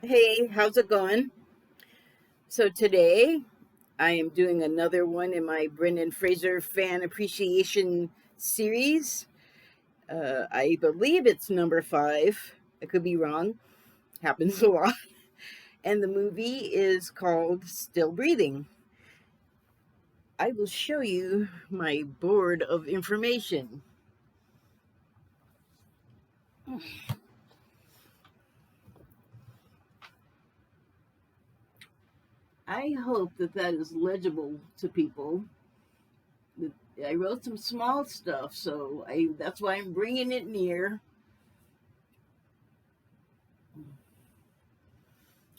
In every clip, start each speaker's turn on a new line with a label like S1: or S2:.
S1: Hey, how's it going? So today I am doing another one in my Brendan Fraser fan appreciation series. I believe it's number 5. I could be wrong. Happens a lot. And the movie is called Still Breathing. I will show you my board of information. I hope that that is legible to people. I wrote some small stuff, so that's why I'm bringing it near.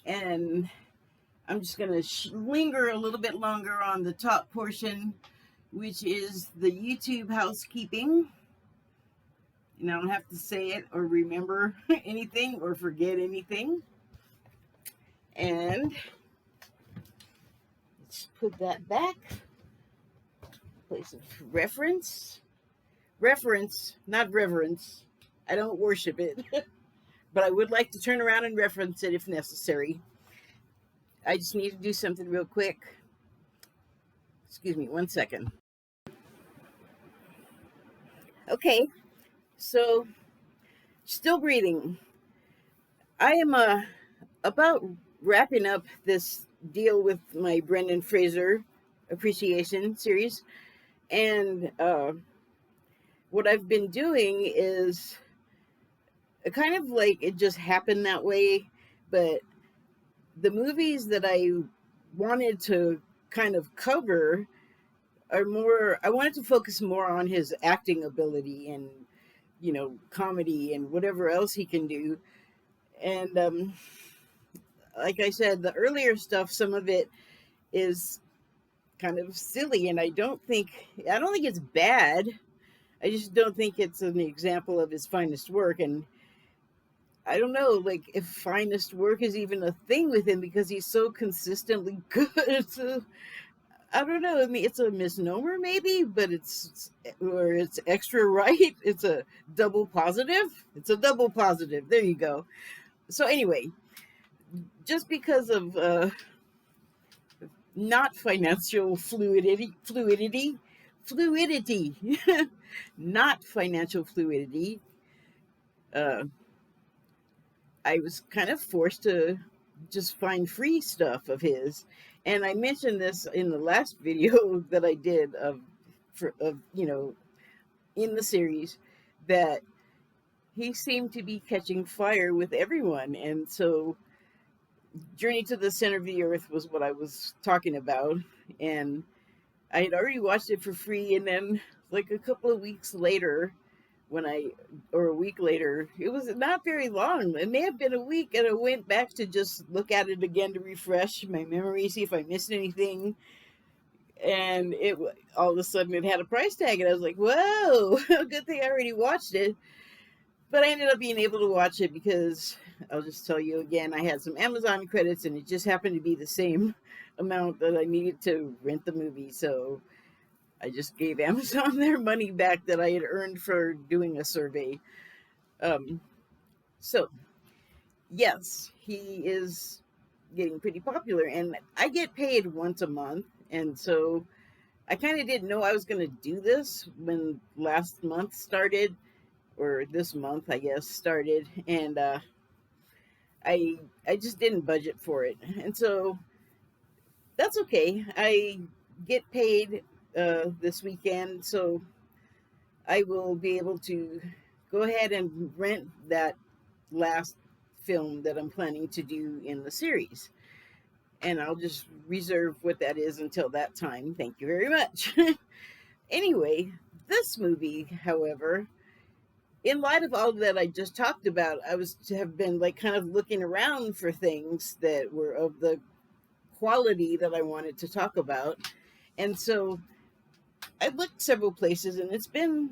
S1: And I'm just going to linger a little bit longer on the top portion, which is the YouTube housekeeping. And I don't have to say it or remember anything or forget anything. And let's put that back. Place of reference. Reference, not reverence. I don't worship it, but I would like to turn around and reference it if necessary. I just need to do something real quick. Excuse me, 1 second. Okay, so still breathing. I am about wrapping up this deal with my Brendan Fraser appreciation series, and what I've been doing is kind of like it just happened that way, but the movies that I wanted to kind of cover are more. I wanted to focus more on his acting ability and comedy and whatever else he can do, and like I said, the earlier stuff, some of it is kind of silly, and I don't think it's bad. I just don't think it's an example of his finest work, and I don't know, like if finest work is even a thing with him because he's so consistently good. So I don't know. I mean, it's a misnomer, maybe, but it's extra right. It's a double positive. It's a double positive. There you go. So anyway, just because of not financial fluidity, not financial fluidity. Uh, I was kind of forced to just find free stuff of his, and I mentioned this in the last video that I did of in the series that he seemed to be catching fire with everyone, and so Journey to the Center of the Earth was what I was talking about, and I had already watched it for free, and then like a couple of weeks later, or a week later, it was not very long. It may have been a week, and I went back to just look at it again to refresh my memory, see if I missed anything, and all of a sudden it had a price tag, and I was like, "Whoa, good thing I already watched it." But I ended up being able to watch it because I'll just tell you again, I had some Amazon credits, and it just happened to be the same amount that I needed to rent the movie, so I just gave Amazon their money back that I had earned for doing a survey. Um, so, yes, he is getting pretty popular, and I get paid once a month. And so I kind of didn't know I was going to do this when last month started, or this month, I guess, started. And I just didn't budget for it. And so that's okay. I get paid this weekend, so I will be able to go ahead and rent that last film that I'm planning to do in the series. And I'll just reserve what that is until that time. Thank you very much. Anyway, this movie, however, in light of all that I just talked about, I was to have been like kind of looking around for things that were of the quality that I wanted to talk about. And so I looked several places, and it's been,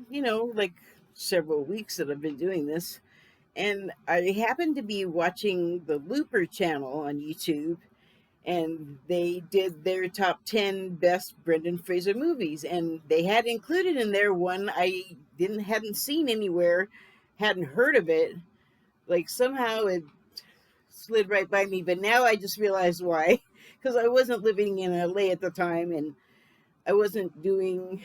S1: like several weeks that I've been doing this. And I happened to be watching the Looper channel on YouTube, and they did their top 10 best Brendan Fraser movies. And they had included in there one I hadn't seen anywhere, hadn't heard of it. Like somehow it slid right by me, but now I just realized why. Because I wasn't living in LA at the time, and I wasn't doing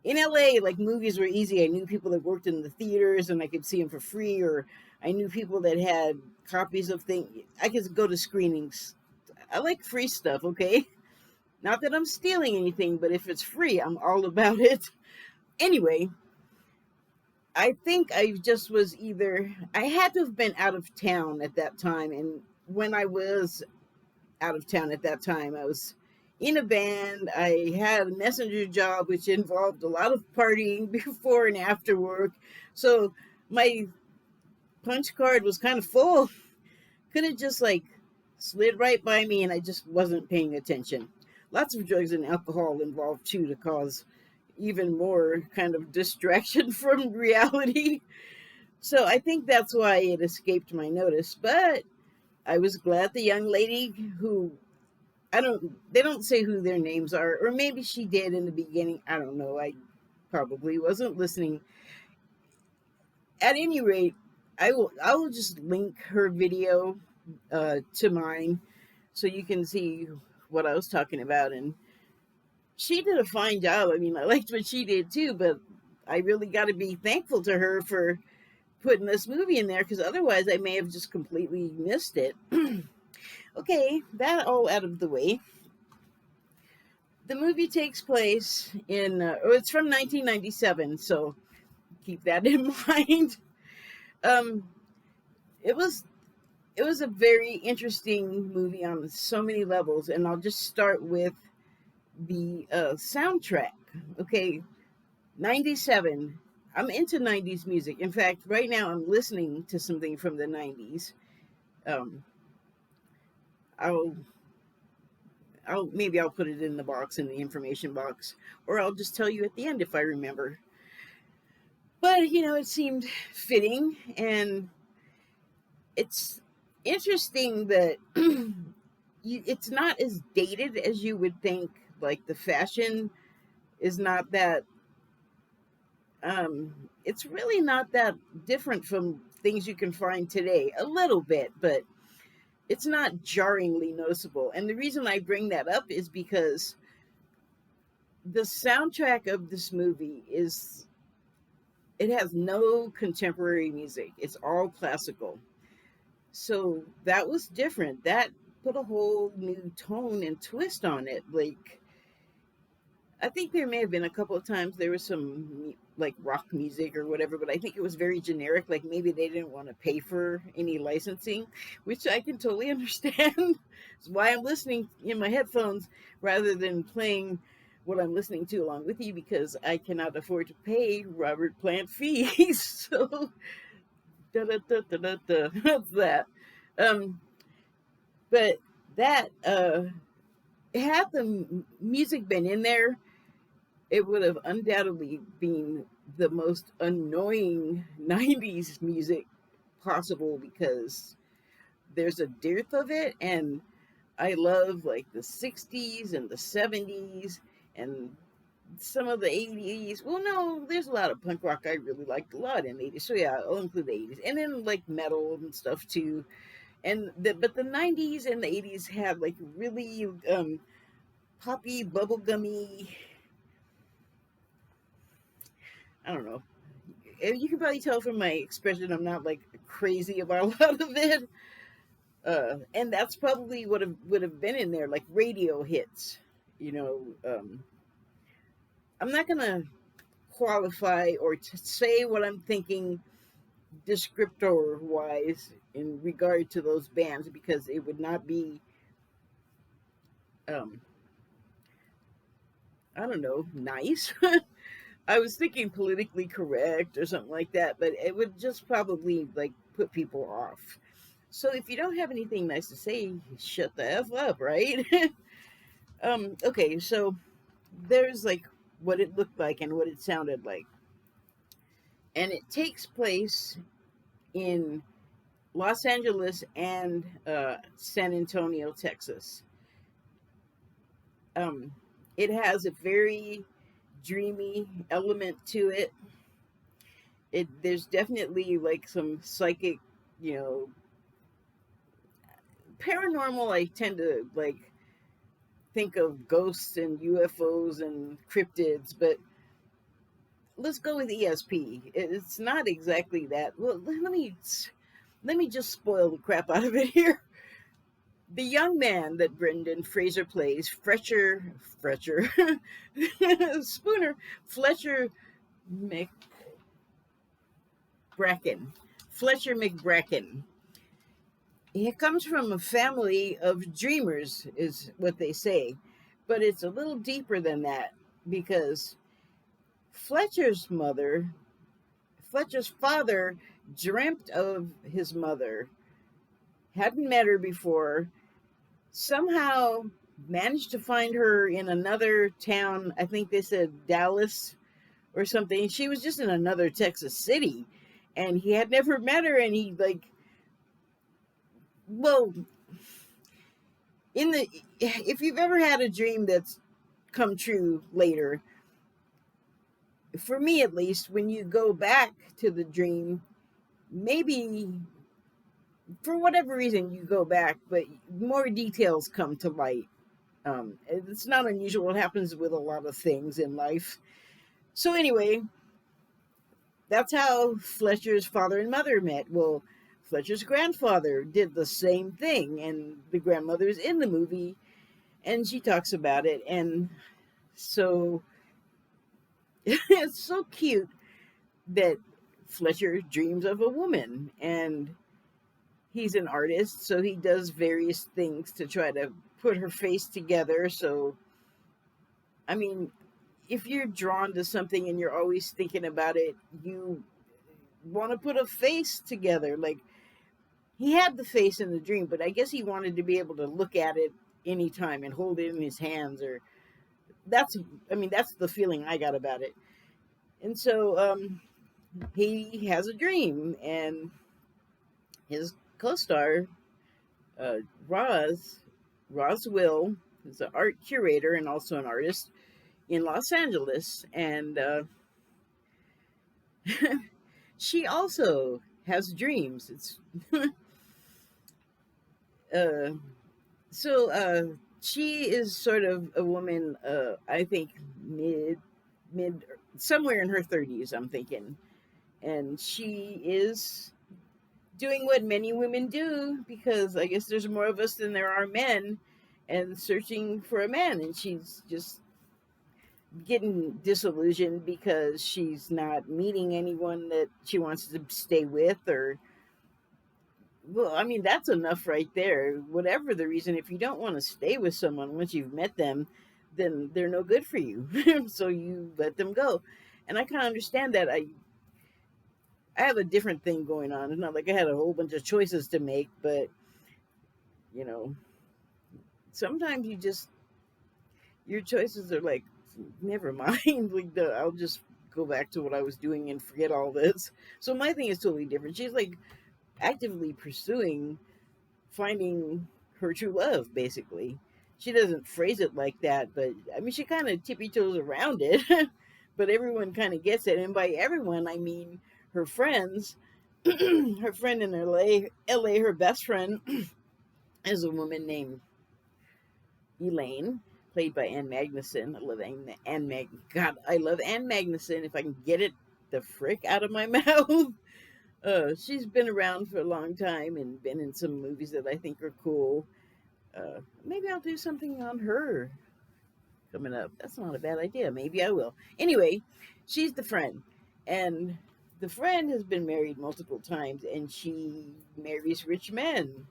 S1: in LA, like movies were easy. I knew people that worked in the theaters and I could see them for free, or I knew people that had copies of things. I could go to screenings. I like free stuff, okay? Not that I'm stealing anything, but if it's free, I'm all about it. Anyway, I think I just was either, I had to have been out of town at that time. And when I was out of town at that time, I was in a band. I had a messenger job, which involved a lot of partying before and after work. So my punch card was kind of full. Could have just like slid right by me and I just wasn't paying attention. Lots of drugs and alcohol involved too to cause even more kind of distraction from reality. So I think that's why it escaped my notice. But I was glad the young lady who they don't say who their names are, or maybe she did in the beginning. I don't know. I probably wasn't listening. At any rate, I will just link her video to mine so you can see what I was talking about. And she did a fine job. I mean, I liked what she did too, but I really got to be thankful to her for putting this movie in there because otherwise I may have just completely missed it. Okay, that all out of the way. The movie takes place in, it's from 1997, so keep that in mind. Um, it was it was a very interesting movie on so many levels, and I'll just start with the soundtrack. Okay, 97. I'm into 90s music. In fact, right now I'm listening to something from the 90s. Um, I'll maybe I'll put it in the box in the information box, or I'll just tell you at the end if I remember. But it seemed fitting, and it's interesting that it's not as dated as you would think. Like the fashion is not that. It's really not that different from things you can find today. A little bit, but it's not jarringly noticeable. And the reason I bring that up is because the soundtrack of this movie is it has no contemporary music. It's all classical. So that was different. That put a whole new tone and twist on it. Like I think there may have been a couple of times there was some like rock music or whatever, but I think it was very generic. Like maybe they didn't want to pay for any licensing, which I can totally understand. It's why I'm listening in my headphones rather than playing what I'm listening to along with you because I cannot afford to pay Robert Plant fees. So da da da da da da. That's that. Um, but that had the music been in there, it would have undoubtedly been the most annoying 90s music possible because there's a dearth of it. And I love like the 60s and the 70s and some of the 80s. Well, no, there's a lot of punk rock I really liked a lot in the 80s. So yeah, I'll include the 80s. And then like metal and stuff too. But the 90s and the 80s had like really poppy, bubblegummy, I don't know. You can probably tell from my expression I'm not like crazy about a lot of it. And that's probably what would have been in there, like radio hits. You know, I'm not gonna qualify or say what I'm thinking descriptor wise in regard to those bands because it would not be, um, I don't know, nice. I was thinking politically correct or something like that, but it would just probably like put people off. So if you don't have anything nice to say, shut the F up, right? Okay, so there's like what it looked like and what it sounded like. And it takes place in Los Angeles and San Antonio, Texas. Um, it has a very dreamy element to it. There's definitely like some psychic, you know, paranormal, I tend to like think of ghosts and UFOs and cryptids, but let's go with ESP. It's not exactly that. Well, let me just spoil the crap out of it here. The young man that Brendan Fraser plays, Fletcher Spooner, Fletcher McBracken, Fletcher McBracken. He comes from a family of dreamers, is what they say, but it's a little deeper than that because Fletcher's mother, Fletcher's father, dreamt of his mother, hadn't met her before, somehow managed to find her in another town. I think they said Dallas or something. She was just in another Texas city, and he had never met her. And he like, well, in the if you've ever had a dream that's come true later, for me at least, when you go back to the dream, maybe for whatever reason you go back, but more details come to light. It's not unusual. It happens with a lot of things in life. So anyway, that's how Fletcher's father and mother met. Well, Fletcher's grandfather did the same thing, and the grandmother's in the movie, and she talks about it. And so it's so cute that Fletcher dreams of a woman, and he's an artist, so he does various things to try to put her face together. So, I mean, if you're drawn to something and you're always thinking about it, you want to put a face together. Like, he had the face in the dream, but I guess he wanted to be able to look at it anytime and hold it in his hands, or that's, I mean, that's the feeling I got about it. And so he has a dream, and his co-star, uh, Roz, Will, is an art curator and also an artist in Los Angeles, and she also has dreams. It's uh, so she is sort of a woman. I think mid somewhere in her 30s. I'm thinking, and she is doing what many women do because I guess there's more of us than there are men, and searching for a man, and she's just getting disillusioned because she's not meeting anyone that she wants to stay with. Or well, I mean, that's enough right there. Whatever the reason, if you don't want to stay with someone once you've met them, then they're no good for you. So you let them go. And I kind of understand that. I have a different thing going on. It's not like I had a whole bunch of choices to make, but you know, sometimes you just your choices are like, never mind. Like I'll just go back to what I was doing and forget all this. So my thing is totally different. She's like actively pursuing finding her true love, basically. She doesn't phrase it like that, but I mean, she kind of tippy toes around it. But everyone kind of gets it, and by everyone, I mean her friends. Her friend in LA, her best friend is a woman named Elaine, played by Ann Magnuson. I love God, I love Ann Magnuson. If I can get it the frick out of my mouth. She's been around for a long time and been in some movies that I think are cool. Maybe I'll do something on her coming up. That's not a bad idea. Maybe I will. Anyway, she's the friend, and the friend has been married multiple times, and she marries rich men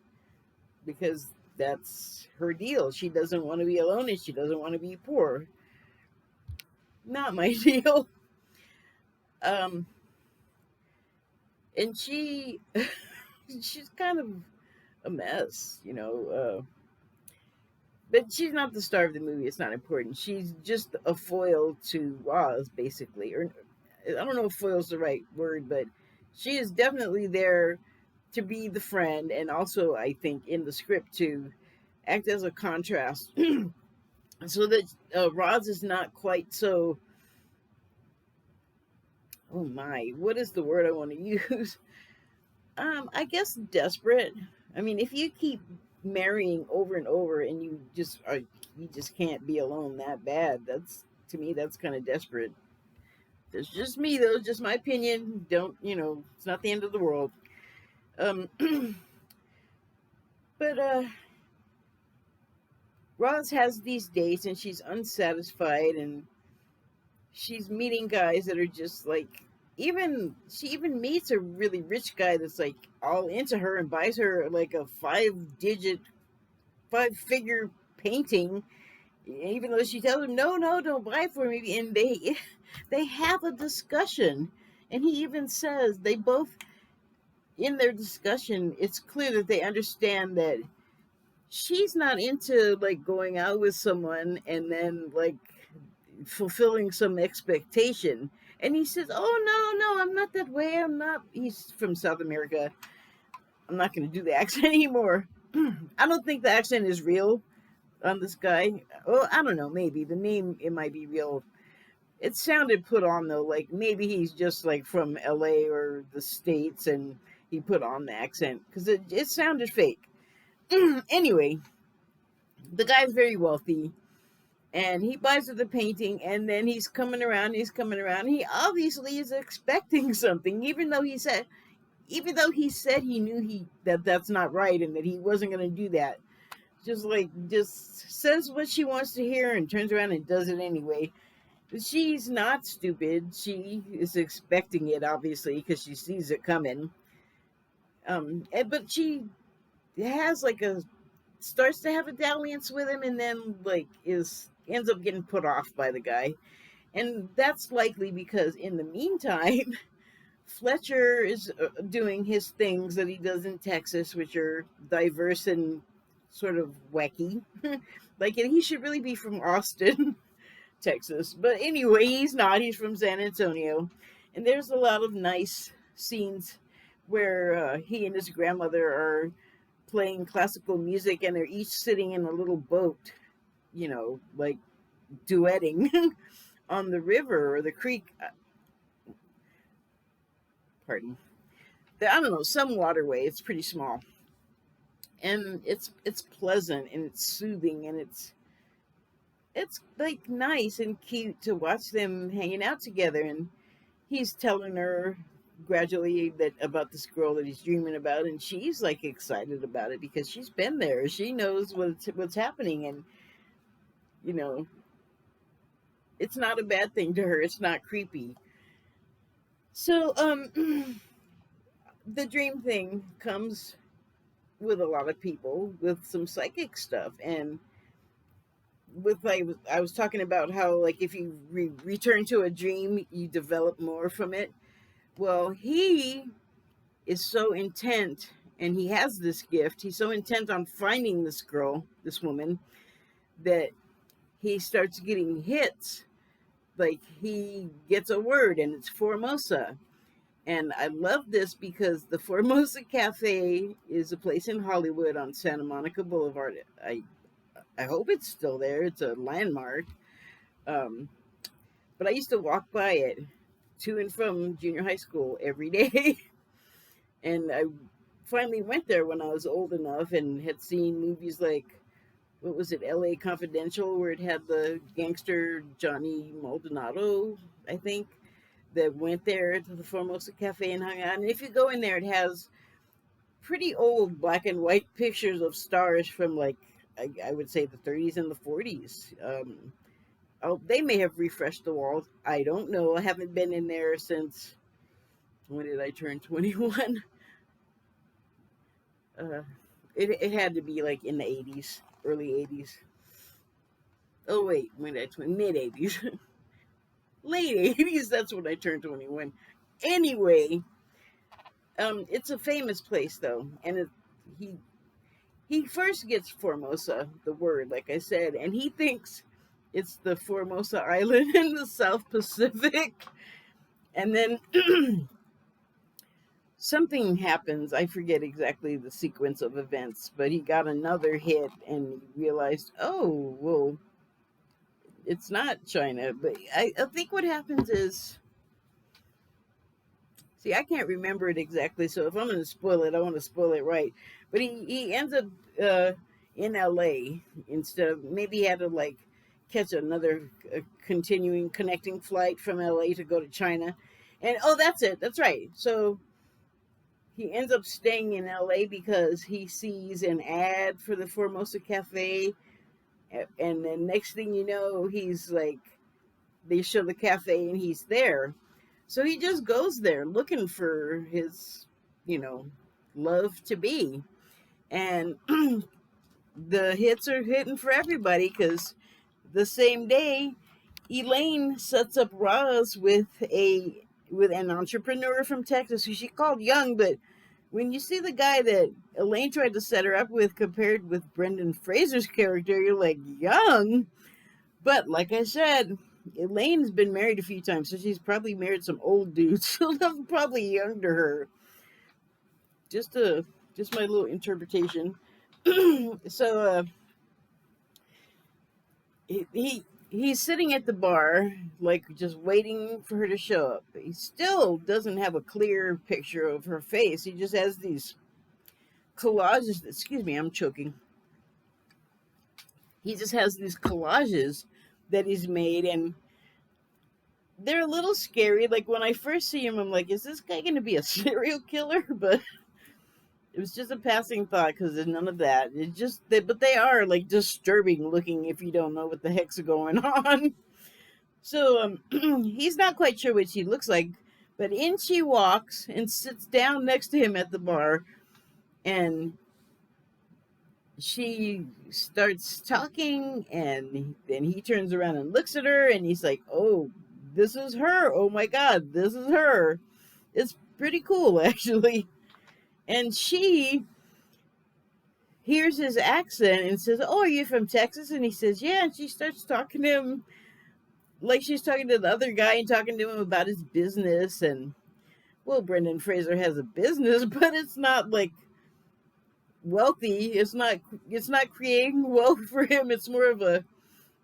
S1: because that's her deal. She doesn't want to be alone, and she doesn't want to be poor. Not my deal. Um, and she's kind of a mess, but she's not the star of the movie. It's not important. She's just a foil to Roz, basically. Or I don't know if foil's the right word, but she is definitely there to be the friend, and also I think in the script to act as a contrast, so that Roz is not quite so. Oh my, what is the word I want to use? I guess desperate. I mean, if you keep marrying over and over, and you just can't be alone that bad. That's, to me, that's kind of desperate. That's just me, though, just my opinion. Don't, it's not the end of the world. um but Roz has these dates and she's unsatisfied, and she's meeting guys that are just like, even she even meets a really rich guy that's like all into her and buys her like a five figure painting, even though she tells him, no, no, don't buy it for me. And they have a discussion, and he even says, they both, in their discussion, it's clear that they understand that she's not into like going out with someone and then like fulfilling some expectation. And he says, oh, no, no, I'm not that way. I'm not. He's from South America. I'm not going to do the accent anymore. I don't think the accent is real on this guy. Oh, I don't know. Maybe the name, it might be real. It sounded put on though, like maybe he's just like from LA or the States, and he put on the accent because it sounded fake. Anyway, the guy's very wealthy, and he buys her the painting, and then he's coming around. He obviously is expecting something, even though he said he knew that that's not right and that he wasn't going to do that. Just says what she wants to hear and turns around and does it anyway. She's not stupid. She is expecting it, obviously, because she sees it coming. But she has like a starts to have a dalliance with him, and then like is ends up getting put off by the guy. And that's likely because in the meantime, Fletcher is doing his things that he does in Texas, which are diverse and sort of wacky. Like, he should really be from Austin, Texas. But anyway, he's not. He's from San Antonio. And there's a lot of nice scenes where he and his grandmother are playing classical music, and they're each sitting in a little boat, like duetting on the river or the creek. Pardon. I don't know, some waterway. It's pretty small. And it's pleasant and it's soothing, and it's like nice and cute to watch them hanging out together. And he's telling her gradually that about this girl that he's dreaming about, and she's like excited about it because she's been there. She knows what's happening, and you know it's not a bad thing to her. It's not creepy. So the dream thing comes with a lot of people with some psychic stuff, and with like I was talking about how like if you return to a dream, you develop more from it. Well, he is so intent, and he has this gift. He's so intent on finding this girl, this woman, that he starts getting hits. Like, he gets a word, and it's Formosa. And I love this because the Formosa Cafe is a place in Hollywood on Santa Monica Boulevard. I hope it's still there. It's a landmark. Um, but I used to walk by it to and from junior high school every day. And I finally went there when I was old enough and had seen movies like, what was it, LA Confidential, where it had the gangster Johnny Maldonado, I think, that went there to the Formosa Cafe and hung out. And if you go in there, it has pretty old black and white pictures of stars from like, I would say the 30s and the 40s. Oh, they may have refreshed the walls. I don't know. I haven't been in there since, when did I turn 21? Uh, it had to be like in the 80s, early 80s. Oh, wait, when did I turn? Mid 80s. Late 80s, that's when I turned 21. Anyway, it's a famous place, though. And he he first gets Formosa, the word, like I said, and he thinks it's the Formosa Island in the South Pacific. And then something happens. I forget exactly the sequence of events, but he got another hit and realized, oh, well, it's not China. But I think what happens is, see, I can't remember it exactly. So if I'm going to spoil it, I want to spoil it right. But he ends up uh, in LA instead of, maybe he had to like catch another continuing connecting flight from LA to go to China. And oh, that's it. That's right. So he ends up staying in LA because he sees an ad for the Formosa Cafe. And then next thing you know, he's like, they show the cafe and he's there. So he just goes there looking for his, you know, love to be. And the hits are hitting for everybody because the same day, Elaine sets up Roz with an entrepreneur from Texas who she called young, but when you see the guy that Elaine tried to set her up with compared with Brendan Fraser's character, you're like, young? But like I said, Elaine's been married a few times, so she's probably married some old dudes who look probably young to her. Just a just my little interpretation. So he's sitting at the bar, like just waiting for her to show up. He still doesn't have a clear picture of her face. He just has these collages. Excuse me, I'm choking. He just has these collages that he's made, and they're a little scary. Like when I first see him, I'm like, is this guy going to be a serial killer? But it was just a passing thought because there's none of that. But they are like disturbing looking if you don't know what the heck's going on. So he's not quite sure what she looks like, but in she walks and sits down next to him at the bar, and she starts talking, and then he turns around and looks at her, and he's like, "Oh, this is her! Oh my God, this is her!" It's pretty cool, actually. And she hears his accent and says, "Oh, are you from Texas?" And he says, "Yeah." And she starts talking to him like she's talking to the other guy and talking to him about his business. And well, Brendan Fraser has a business, but it's not like wealthy. It's not creating wealth for him. It's more of a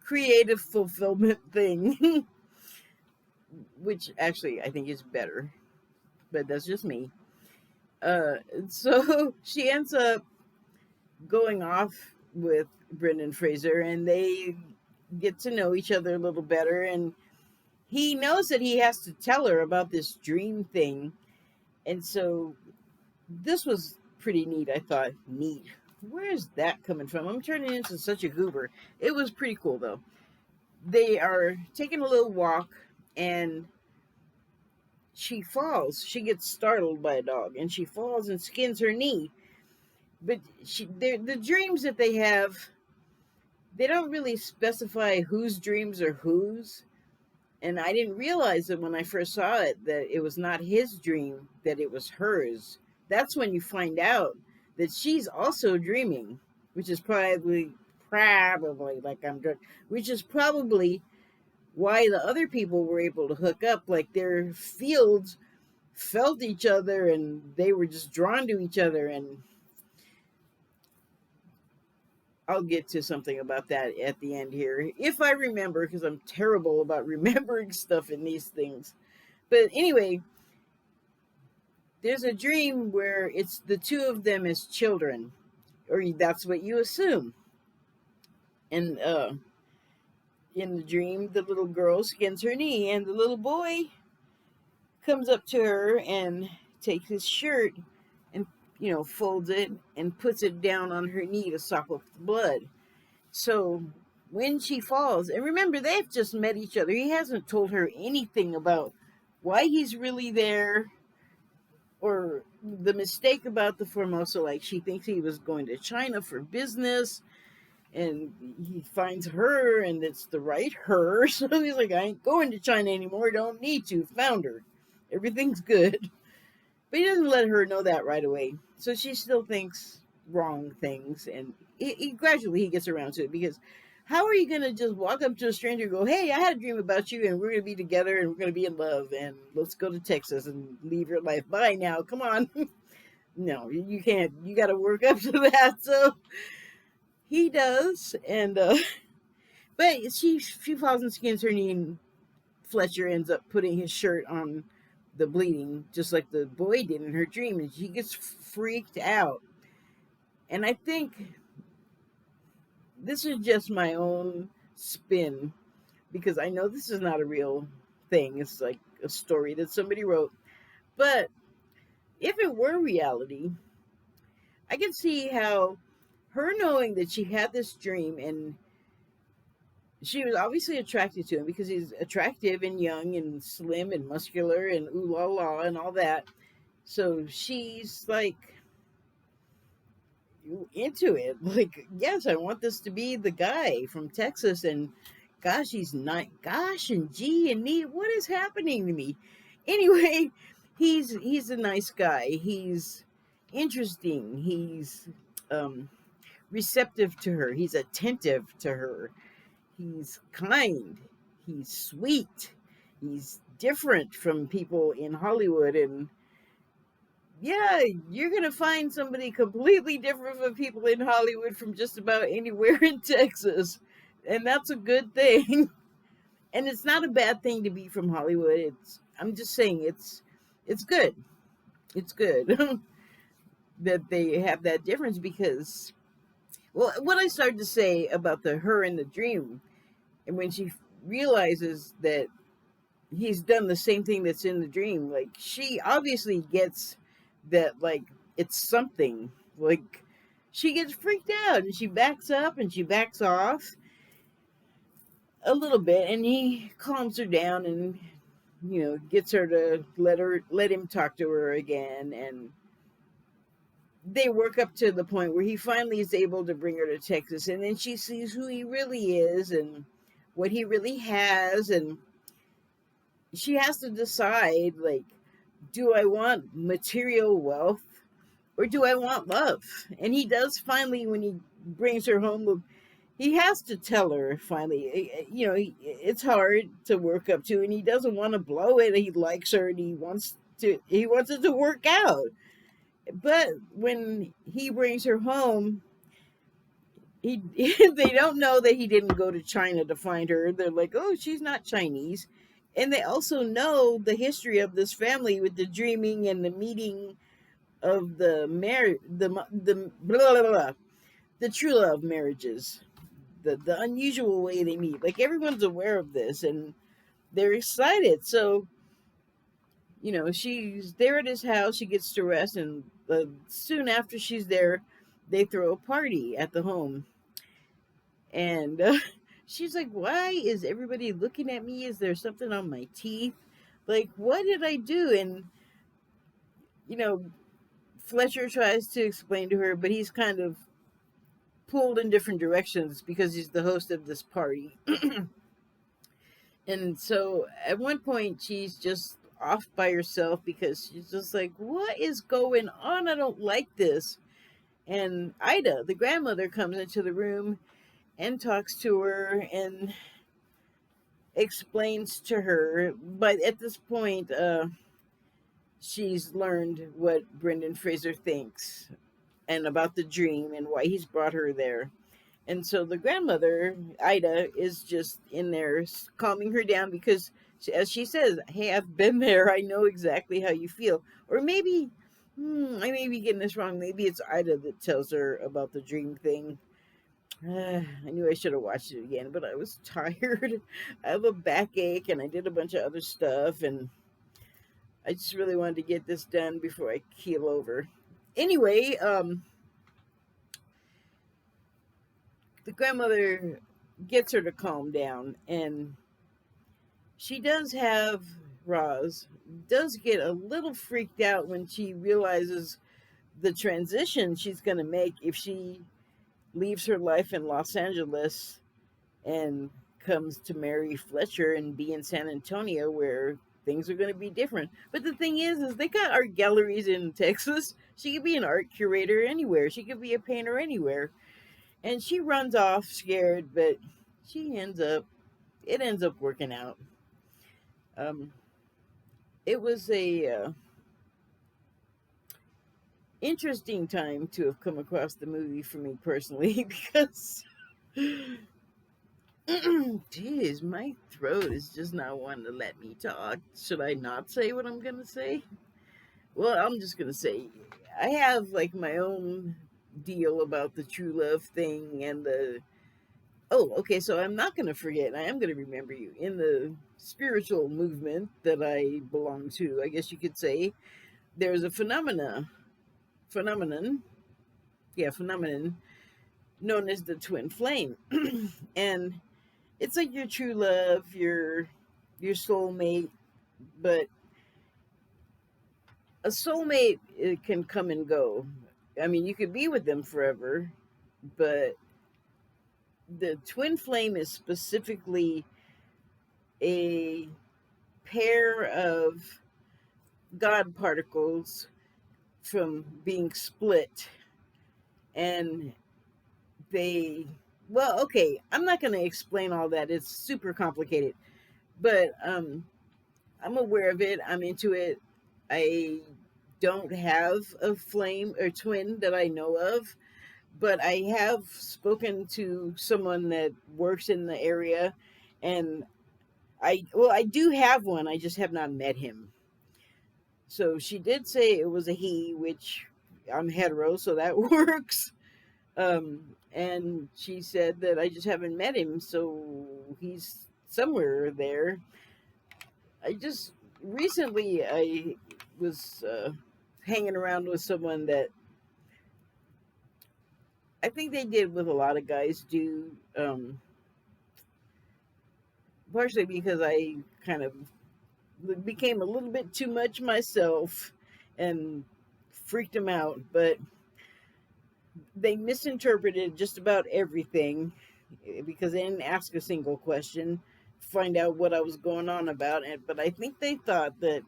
S1: creative fulfillment thing, which actually I think is better. But that's just me. Uh, so she ends up going off with Brendan Fraser, and they get to know each other a little better. And he knows that he has to tell her about this dream thing. And so this was pretty neat. I thought, neat. Where is that coming from? I'm turning into such a goober. It was pretty cool though. They are taking a little walk, and she falls. She gets startled by a dog, and she falls and skins her knee. But the dreams that they have, they don't really specify whose dreams are whose. And I didn't realize it when I first saw it that it was not his dream, that it was hers. That's when you find out that she's also dreaming, which is probably like I'm drunk, which is probably why the other people were able to hook up. Like their fields felt each other and they were just drawn to each other. And I'll get to something about that at the end here, if I remember, because I'm terrible about remembering stuff in these things. But anyway, there's a dream where it's the two of them as children, or that's what you assume. And in the dream, the little girl skins her knee, and the little boy comes up to her and takes his shirt and folds it and puts it down on her knee to sop up the blood. So when she falls, and remember, they've just met each other. He hasn't told her anything about why he's really there, or the mistake about the Formosa. Like she thinks he was going to China for business, and he finds her, and it's the right her. So he's like, I ain't going to China anymore. Don't need to. Found her. Everything's good. But he doesn't let her know that right away. So she still thinks wrong things, and gradually he gets around to it, because how are you going to just walk up to a stranger and go, hey, I had a dream about you, and we're going to be together, and we're going to be in love, and let's go to Texas and leave your life. Bye now. Come on. No, you can't. You got to work up to that. So he does, and but she falls and skins her knee, and Fletcher ends up putting his shirt on the bleeding, just like the boy did in her dream, and she gets freaked out. And I think this is just my own spin because I know this is not a real thing. It's like a story that somebody wrote. But if it were reality, I can see how her knowing that she had this dream and she was obviously attracted to him because he's attractive and young and slim and muscular and ooh la la and all that. So she's like into it. Like, yes, I want this to be the guy from Texas. And gosh, he's not. Gosh, and gee, and me. What is happening to me? Anyway, he's a nice guy. He's interesting. He's um, receptive to her. He's attentive to her. He's kind. He's sweet. He's different from people in Hollywood. And yeah, you're going to find somebody completely different from people in Hollywood from just about anywhere in Texas. And that's a good thing. And it's not a bad thing to be from Hollywood. I'm just saying it's good. It's good that they have that difference because well, what I started to say about the her in the dream and when she realizes that he's done the same thing that's in the dream, like she obviously gets that like it's something. Like she gets freaked out and she backs up and she backs off a little bit and he calms her down and gets her to let him talk to her again, and they work up to the point where he finally is able to bring her to Texas, and then she sees who he really is and what he really has, and she has to decide, like, do I want material wealth or do I want love? And he does finally, when he brings her home, he has to tell her finally, it's hard to work up to, and he doesn't want to blow it. He likes her and he wants it to work out. But when he brings her home, he they don't know that he didn't go to China to find her. They're like, oh, she's not Chinese. And they also know the history of this family with the dreaming and the meeting of the marriage, the blah, blah, blah, the true love marriages, the unusual way they meet. Like everyone's aware of this and they're excited. So she's there at his house. She gets to rest, and soon after she's there, they throw a party at the home. And she's like, "Why is everybody looking at me? Is there something on my teeth? Like, what did I do?" And you know, Fletcher tries to explain to her, but he's kind of pulled in different directions because he's the host of this party. And so at one point, she's just off by herself because she's just like, what is going on? I don't like this. And Ida, the grandmother, comes into the room and talks to her and explains to her. But at this point, she's learned what Brendan Fraser thinks and about the dream and why he's brought her there. And so the grandmother, Ida, is just in there calming her down because, as she says, hey, I've been there. I know exactly how you feel. Or maybe, I may be getting this wrong. Maybe it's Ida that tells her about the dream thing. I knew I should have watched it again, but I was tired. I have a backache and I did a bunch of other stuff. And I just really wanted to get this done before I keel over. Anyway, the grandmother gets her to calm down, and she does have Roz does get a little freaked out when she realizes the transition she's going to make if she leaves her life in Los Angeles and comes to marry Fletcher and be in San Antonio where things are going to be different. But the thing is they got art galleries in Texas. She could be an art curator anywhere. She could be a painter anywhere. And she runs off scared, but it ends up working out. Um, it was a interesting time to have come across the movie for me personally because, geez, my throat is just not wanting to let me talk. Should I not say what I'm gonna say? Well, I'm just gonna say I have like my own deal about the true love thing and the oh, okay, so I'm not going to forget. I am going to remember you. In the spiritual movement that I belong to, I guess you could say, there's a phenomenon, yeah, phenomenon known as the twin flame. And it's like your true love, your soulmate, but a soulmate, it can come and go. I mean, you could be with them forever, but the twin flame is specifically a pair of God particles from being split. And they, well, okay, I'm not going to explain all that. It's super complicated, but I'm aware of it. I'm into it. I don't have a flame or twin that I know of, but I have spoken to someone that works in the area, and I do have one. I just have not met him. So she did say it was a he, which I'm hetero, so that works. And she said that I just haven't met him, so he's somewhere there. I just recently I was hanging around with someone that I think they did what a lot of guys do, partially because I kind of became a little bit too much myself and freaked them out, but they misinterpreted just about everything because they didn't ask a single question, find out what I was going on about it. But I think they thought that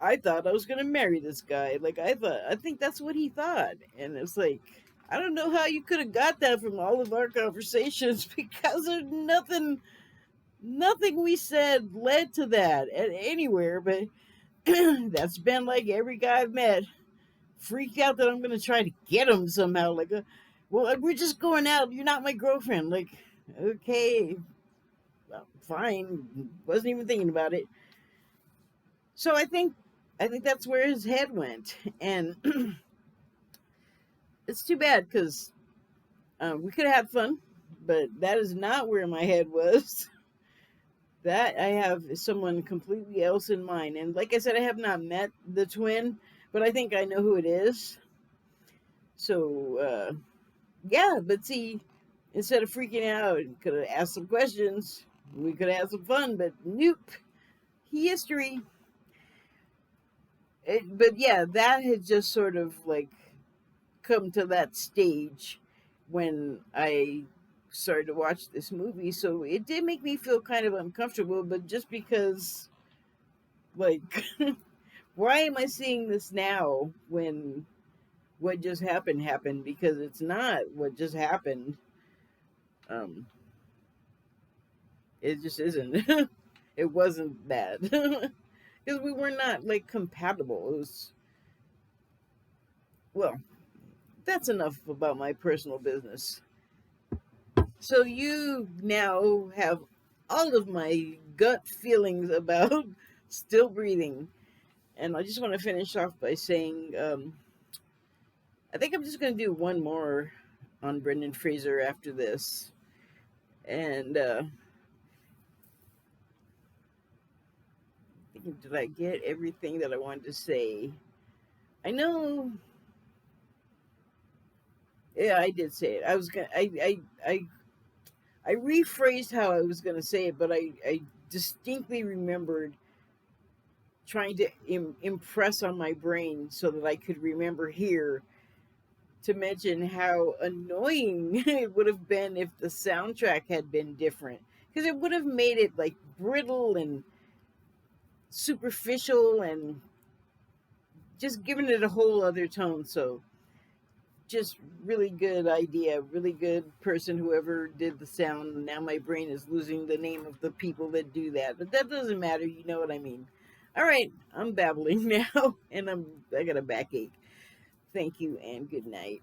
S1: I thought I was going to marry this guy. Like I think that's what he thought. And it's like, I don't know how you could have got that from all of our conversations because there's nothing we said led to that at anywhere. But that's been like every guy I've met freaked out that I'm going to try to get him somehow. Like, well, we're just going out. You're not my girlfriend. Like, okay, well, fine. Wasn't even thinking about it. So I think that's where his head went, and it's too bad because we could have had fun, but that is not where my head was. That I have someone completely else in mind, and like I said, I have not met the twin, but I think I know who it is. So yeah, but see, instead of freaking out, could have asked some questions. We could have had some fun, but nope. History. But yeah, that had just sort of like come to that stage when I started to watch this movie. So it did make me feel kind of uncomfortable, but just because, like, why am I seeing this now when what just happened? Because it's not what just happened. Um, it just isn't. It wasn't that because we were not like compatible. It was well. That's enough about my personal business. So you now have all of my gut feelings about still breathing, and I just want to finish off by saying I think I'm just going to do one more on Brendan Fraser after this, and did I get everything that I wanted to say? I know. Yeah, I did say it. I was gonna. I rephrased how I was gonna say it, but I distinctly remembered trying to impress on my brain so that I could remember here to mention how annoying it would have been if the soundtrack had been different because it would have made it like brittle and superficial and just given it a whole other tone. So just really good idea, really good person, whoever did the sound. Now my brain is losing the name of the people that do that, but that doesn't matter. You know what I mean. All right, I'm babbling now, and I got a backache. Thank you and good night.